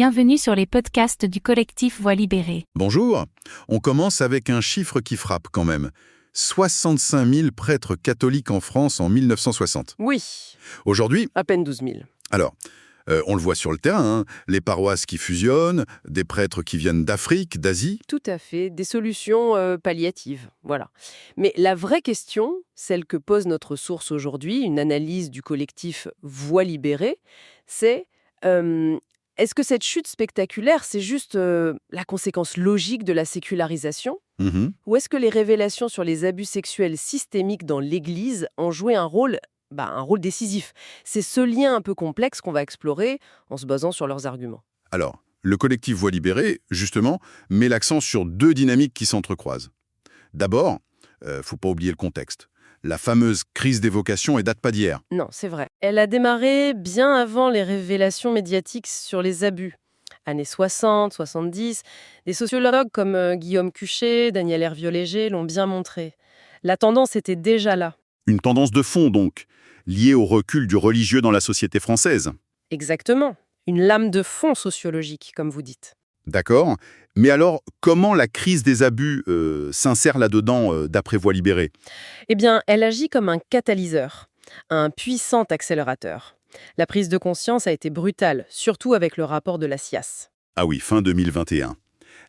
Bienvenue sur les podcasts du collectif Voix libérée. Bonjour. On commence avec un chiffre qui frappe quand même. 65 000 prêtres catholiques en France en 1960. Oui, Aujourd'hui, à peine 12 000. alors, on le voit sur le terrain, hein, les paroisses qui fusionnent, des prêtres qui viennent d'Afrique, d'Asie. Tout à fait, des solutions palliatives, voilà. Mais la vraie question, celle que pose notre source aujourd'hui, une analyse du collectif Voix libérée, c'est est-ce que cette chute spectaculaire, c'est juste la conséquence logique de la sécularisation? Mhm. Ou est-ce que les révélations sur les abus sexuels systémiques dans l'Église ont joué un rôle décisif? C'est ce lien un peu complexe qu'on va explorer en se basant sur leurs arguments. Alors, le collectif Voix libérée, justement, met l'accent sur deux dynamiques qui s'entrecroisent. D'abord, faut pas oublier le contexte. La fameuse crise des vocations ne date pas d'hier. Non, c'est vrai. Elle a démarré bien avant les révélations médiatiques sur les abus. Années 60, 70, des sociologues comme Guillaume Cuchet, Daniel Hervieux-Léger l'ont bien montré. La tendance était déjà là. Une tendance de fond, donc, liée au recul du religieux dans la société française. Exactement. Une lame de fond sociologique, comme vous dites. D'accord. Mais alors, comment la crise des abus s'insère là-dedans, d'après Voix libérée? Eh bien, elle agit comme un catalyseur, un puissant accélérateur. La prise de conscience a été brutale, surtout avec le rapport de la SIAS. Ah oui, fin 2021.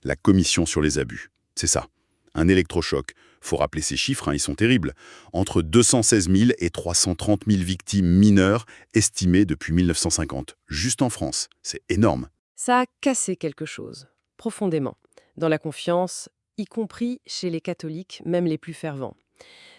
La commission sur les abus. C'est ça. Un électrochoc. Faut rappeler ces chiffres, hein, ils sont terribles. Entre 216 000 et 330 000 victimes mineures estimées depuis 1950. Juste en France. C'est énorme. Ça a cassé quelque chose, profondément, dans la confiance, y compris chez les catholiques, même les plus fervents.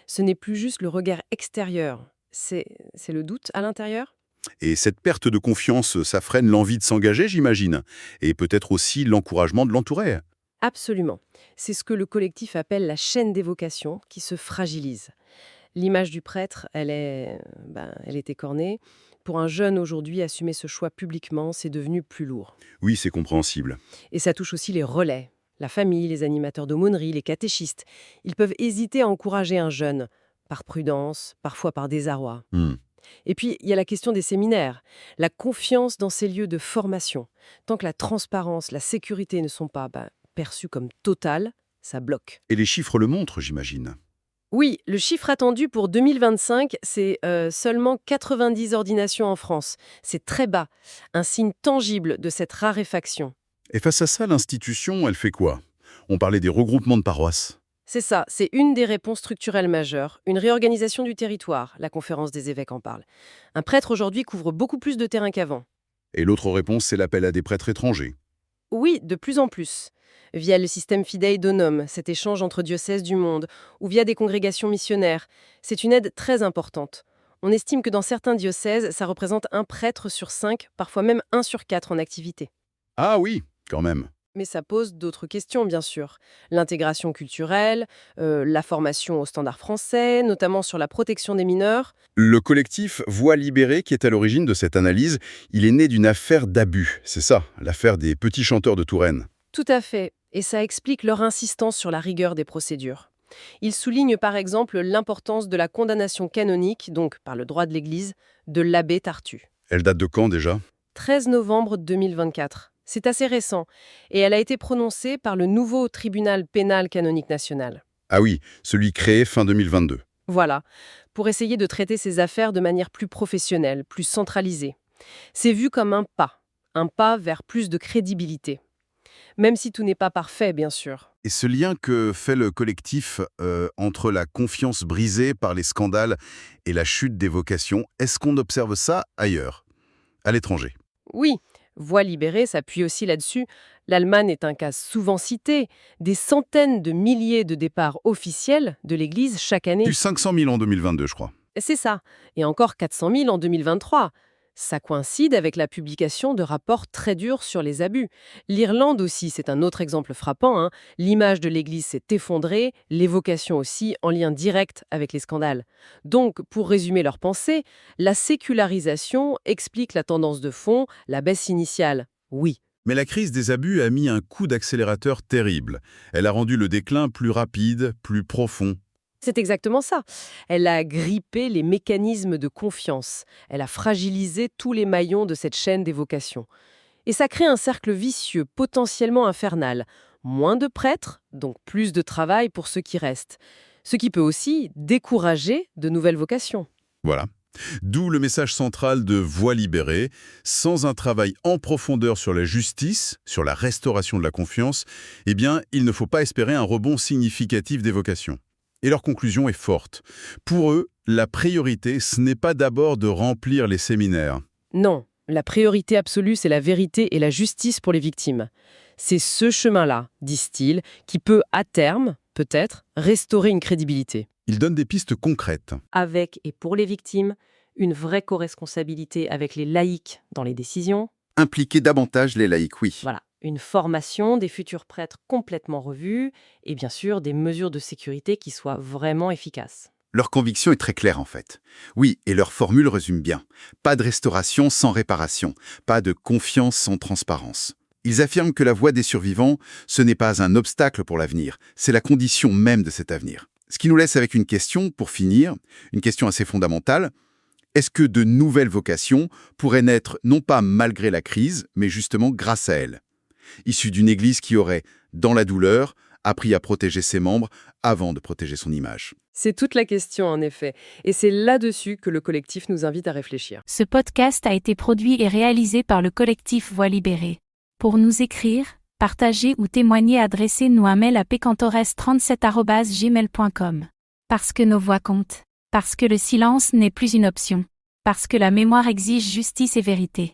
Ce n'est plus juste le regard extérieur, c'est le doute à l'intérieur? Et cette perte de confiance, ça freine l'envie de s'engager, j'imagine. Et peut-être aussi l'encouragement de l'entouré. Absolument. C'est ce que le collectif appelle la chaîne des vocations qui se fragilise. L'image du prêtre, elle est écornée. Pour un jeune aujourd'hui, assumer ce choix publiquement, c'est devenu plus lourd. Oui, c'est compréhensible. Et ça touche aussi les relais, la famille, les animateurs d'aumônerie, les catéchistes. Ils peuvent hésiter à encourager un jeune, par prudence, parfois par désarroi. Hmm. Et puis, il y a la question des séminaires, la confiance dans ces lieux de formation. Tant que la transparence, la sécurité ne sont pas perçues comme totales, ça bloque. Et les chiffres le montrent, j'imagine. Oui, le chiffre attendu pour 2025, c'est seulement 90 ordinations en France. C'est très bas, un signe tangible de cette raréfaction. Et face à ça, l'institution, elle fait quoi? On parlait des regroupements de paroisses. C'est ça, c'est une des réponses structurelles majeures, une réorganisation du territoire, la conférence des évêques en parle. Un prêtre aujourd'hui couvre beaucoup plus de terrain qu'avant. Et l'autre réponse, c'est l'appel à des prêtres étrangers. Oui, de plus en plus. Via le système Fidei Donum, cet échange entre diocèses du monde, ou via des congrégations missionnaires. C'est une aide très importante. On estime que dans certains diocèses, ça représente un prêtre sur 5, parfois même 1 sur 4 en activité. Ah oui, quand même. Mais ça pose d'autres questions, bien sûr. L'intégration culturelle, la formation aux standards français, notamment sur la protection des mineurs. Le collectif Voix libérée, qui est à l'origine de cette analyse, il est né d'une affaire d'abus. C'est ça, l'affaire des petits chanteurs de Touraine. Tout à fait. Et ça explique leur insistance sur la rigueur des procédures. Ils soulignent par exemple l'importance de la condamnation canonique, donc par le droit de l'Église, de l'abbé Tartu. Elle date de quand déjà? 13 novembre 2024. C'est assez récent. Et elle a été prononcée par le nouveau tribunal pénal canonique national. Ah oui, celui créé fin 2022. Voilà, pour essayer de traiter ces affaires de manière plus professionnelle, plus centralisée. C'est vu comme un pas vers plus de crédibilité. Même si tout n'est pas parfait, bien sûr. Et ce lien que fait le collectif entre la confiance brisée par les scandales et la chute des vocations, est-ce qu'on observe ça ailleurs, à l'étranger? Oui, Voix libérée s'appuie aussi là-dessus. L'Allemagne est un cas souvent cité. Des centaines de milliers de départs officiels de l'Église chaque année. Du 500 000 en 2022, je crois. C'est ça. Et encore 400 000 en 2023. Ça coïncide avec la publication de rapports très durs sur les abus. L'Irlande aussi, c'est un autre exemple frappant, hein. L'image de l'Église s'est effondrée, les vocations aussi, en lien direct avec les scandales. Donc, pour résumer leur pensée, la sécularisation explique la tendance de fond, la baisse initiale. Oui. Mais la crise des abus a mis un coup d'accélérateur terrible. Elle a rendu le déclin plus rapide, plus profond. C'est exactement ça. Elle a grippé les mécanismes de confiance. Elle a fragilisé tous les maillons de cette chaîne des vocations. Et ça crée un cercle vicieux, potentiellement infernal. Moins de prêtres, donc plus de travail pour ceux qui restent. Ce qui peut aussi décourager de nouvelles vocations. Voilà. D'où le message central de Voix libérée. Sans un travail en profondeur sur la justice, sur la restauration de la confiance, eh bien, il ne faut pas espérer un rebond significatif des vocations. Et leur conclusion est forte. Pour eux, la priorité, ce n'est pas d'abord de remplir les séminaires. Non, la priorité absolue, c'est la vérité et la justice pour les victimes. C'est ce chemin-là, disent-ils, qui peut, à terme, peut-être, restaurer une crédibilité. Ils donnent des pistes concrètes. Avec et pour les victimes, une vraie co-responsabilité avec les laïcs dans les décisions. Impliquer davantage les laïcs, oui. Voilà, une formation des futurs prêtres complètement revue et bien sûr des mesures de sécurité qui soient vraiment efficaces. Leur conviction est très claire en fait. Oui, et leur formule résume bien. Pas de restauration sans réparation, pas de confiance sans transparence. Ils affirment que la voix des survivants, ce n'est pas un obstacle pour l'avenir, c'est la condition même de cet avenir. Ce qui nous laisse avec une question, pour finir, une question assez fondamentale. Est-ce que de nouvelles vocations pourraient naître non pas malgré la crise, mais justement grâce à elle, issues d'une Église qui aurait, dans la douleur, appris à protéger ses membres avant de protéger son image? C'est toute la question en effet, et c'est là-dessus que le collectif nous invite à réfléchir. Ce podcast a été produit et réalisé par le collectif Voix libérée. Pour nous écrire, partager ou témoigner, adressez-nous un mail à pcantores37@gmail.com. Parce que nos voix comptent. Parce que le silence n'est plus une option. Parce que la mémoire exige justice et vérité.